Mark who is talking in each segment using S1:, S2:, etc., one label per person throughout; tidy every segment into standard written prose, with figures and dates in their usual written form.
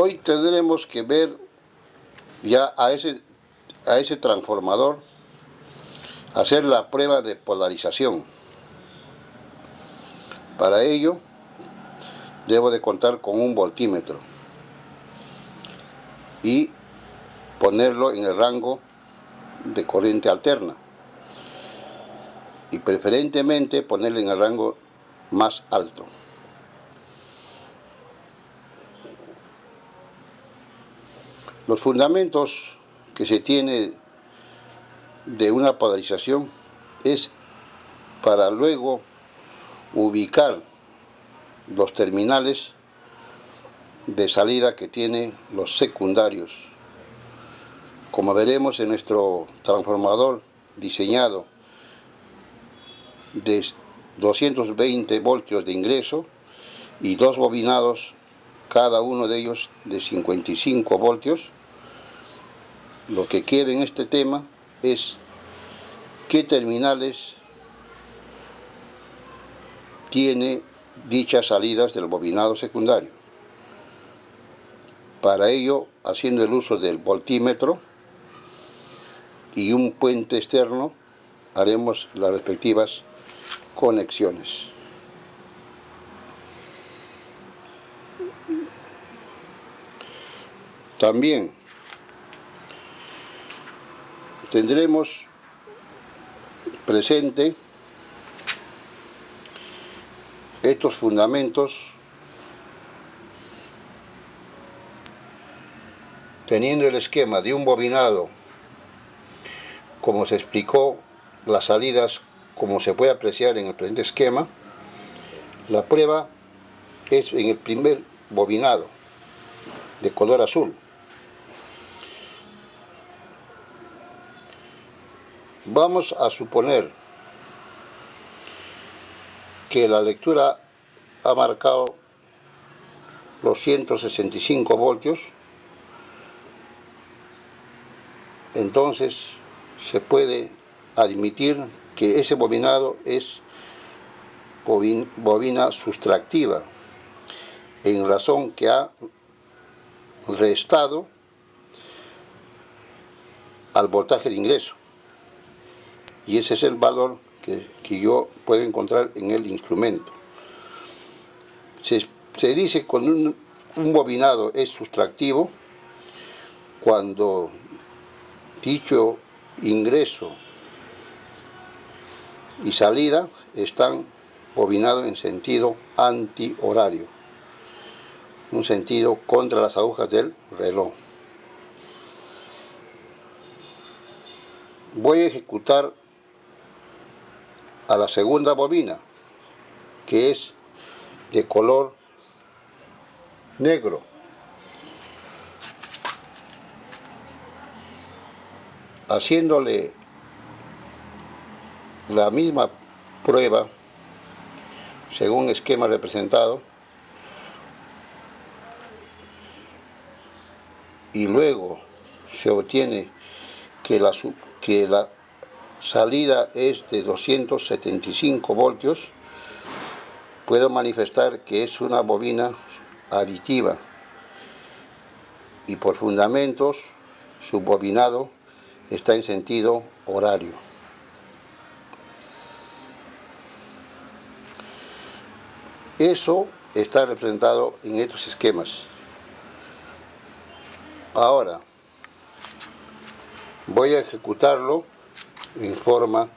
S1: Hoy tendremos que ver ya a ese transformador, hacer la prueba de polarización. Para ello debo de contar con un voltímetro y ponerlo en el rango de corriente alterna y preferentemente ponerlo en el rango más alto. Los fundamentos que se tiene de una polarización es para luego ubicar los terminales de salida que tienen los secundarios. Como veremos en nuestro transformador diseñado de 220 voltios de ingreso y dos bobinados, cada uno de ellos de 55 voltios, lo que queda en este tema es qué terminales tiene dichas salidas del bobinado secundario. Para ello, haciendo el uso del voltímetro y un puente externo, haremos las respectivas conexiones. También tendremos presente estos fundamentos teniendo el esquema de un bobinado, como se explicó las salidas, como se puede apreciar en el presente esquema. La prueba es en el primer bobinado de color azul. Vamos a suponer que la lectura ha marcado los 165 voltios, entonces se puede admitir que ese bobinado es bobina sustractiva, en razón que ha restado al voltaje de ingreso, y ese es el valor que yo puedo encontrar en el instrumento. Se dice que cuando un bobinado es sustractivo cuando dicho ingreso y salida están bobinados en sentido antihorario, un sentido contra las agujas del reloj. Voy a ejecutar a la segunda bobina, que es de color negro. Haciéndole la misma prueba según esquema representado, y luego se obtiene que la salida es de 275 voltios, puedo manifestar que es una bobina aditiva y por fundamentos su bobinado está en sentido horario. Eso está representado en estos esquemas. Ahora voy a ejecutarlo en forma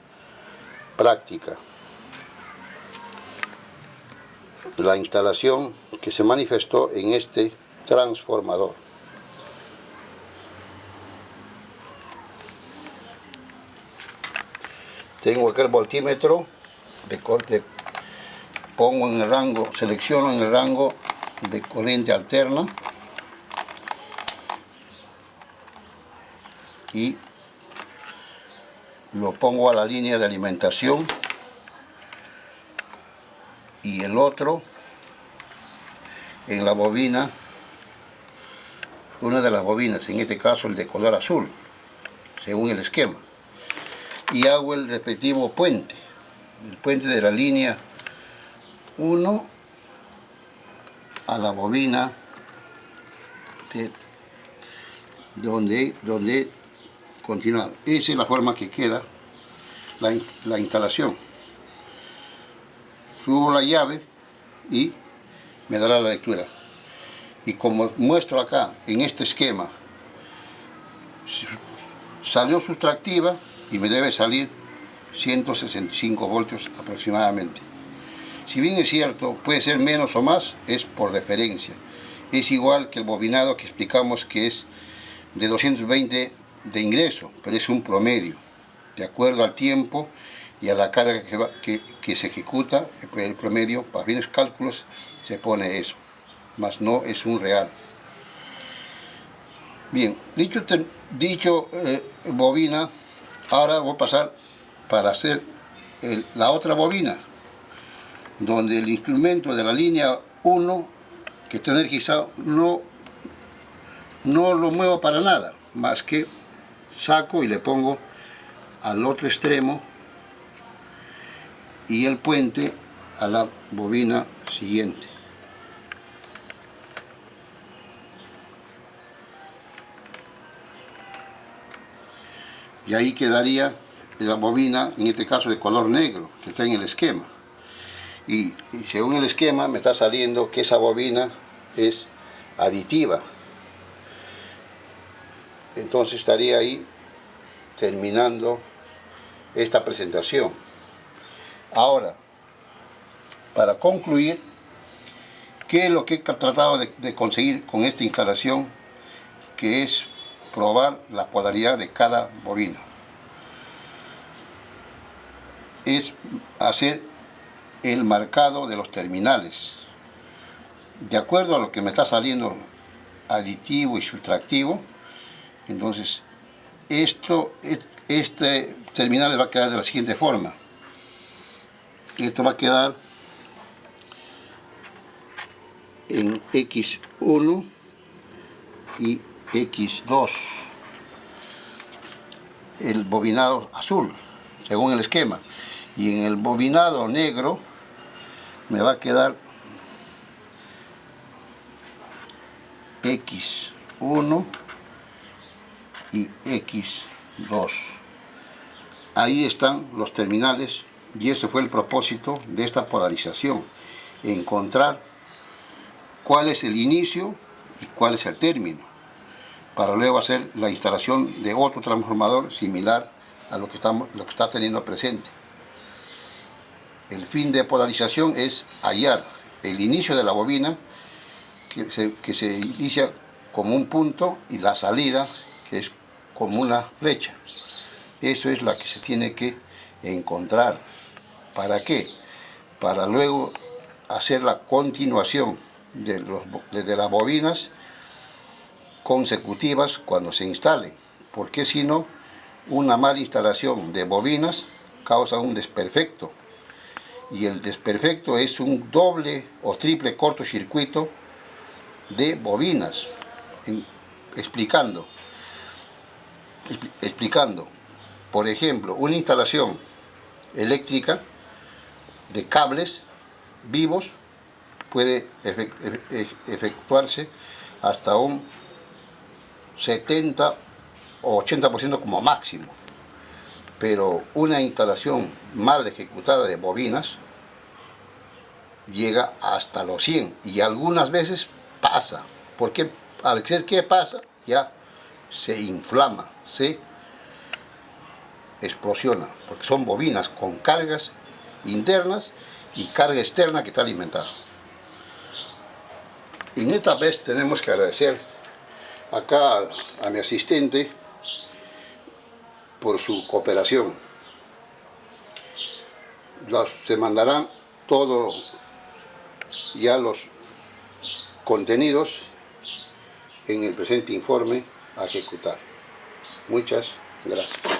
S1: práctica. La instalación que se manifestó en este transformador. Tengo acá el voltímetro de corte, pongo en el rango, selecciono en el rango de corriente alterna y lo pongo a la línea de alimentación y el otro en la bobina, una de las bobinas, en este caso el de color azul, según el esquema, y hago el respectivo puente, el puente de la línea 1 a la bobina donde he continuado. Esa es la forma que queda la instalación. Subo la llave y me dará la lectura. Y como muestro acá en este esquema, salió sustractiva y me debe salir 165 voltios aproximadamente. Si bien es cierto, puede ser menos o más, es por referencia. Es igual que el bobinado que explicamos, que es de 220 de ingreso, pero es un promedio. De acuerdo al tiempo y a la carga que se ejecuta, el promedio, para fines cálculos, se pone eso, más no es un real. Bien, dicho bobina, ahora voy a pasar para hacer la otra bobina, donde el instrumento de la línea 1 que está energizado no lo muevo para nada, más que saco y le pongo al otro extremo y el puente a la bobina siguiente. Y ahí quedaría la bobina, en este caso de color negro, que está en el esquema. Y según el esquema me está saliendo que esa bobina es aditiva. Entonces estaría ahí terminando esta presentación. Ahora, para concluir, ¿qué es lo que he tratado de conseguir con esta instalación? Que es probar la polaridad de cada bobina. Es hacer el marcado de los terminales. De acuerdo a lo que me está saliendo aditivo y sustractivo, entonces este terminal va a quedar de la siguiente forma. Esto va a quedar en X1 y X2, el bobinado azul, según el esquema. Y en el bobinado negro me va a quedar X1 y X2. Ahí están los terminales y ese fue el propósito de esta polarización: encontrar cuál es el inicio y cuál es el término, para luego hacer la instalación de otro transformador similar a lo que está teniendo presente. El fin de polarización es hallar el inicio de la bobina, que se inicia como un punto, y la salida, que es como una flecha. Eso es la que se tiene que encontrar. ¿Para qué? Para luego hacer la continuación de las bobinas consecutivas cuando se instalen, porque si no, una mala instalación de bobinas causa un desperfecto, y el desperfecto es un doble o triple cortocircuito de bobinas. Explicando, por ejemplo, una instalación eléctrica de cables vivos puede efectuarse hasta un 70 o 80% como máximo, pero una instalación mal ejecutada de bobinas llega hasta los 100, y algunas veces pasa, porque al ser que pasa ya se inflama, se explosiona, porque son bobinas con cargas internas y carga externa que está alimentada. En esta vez tenemos que agradecer acá a mi asistente por su cooperación. Se mandarán todos ya los contenidos en el presente informe a ejecutar. Muchas gracias.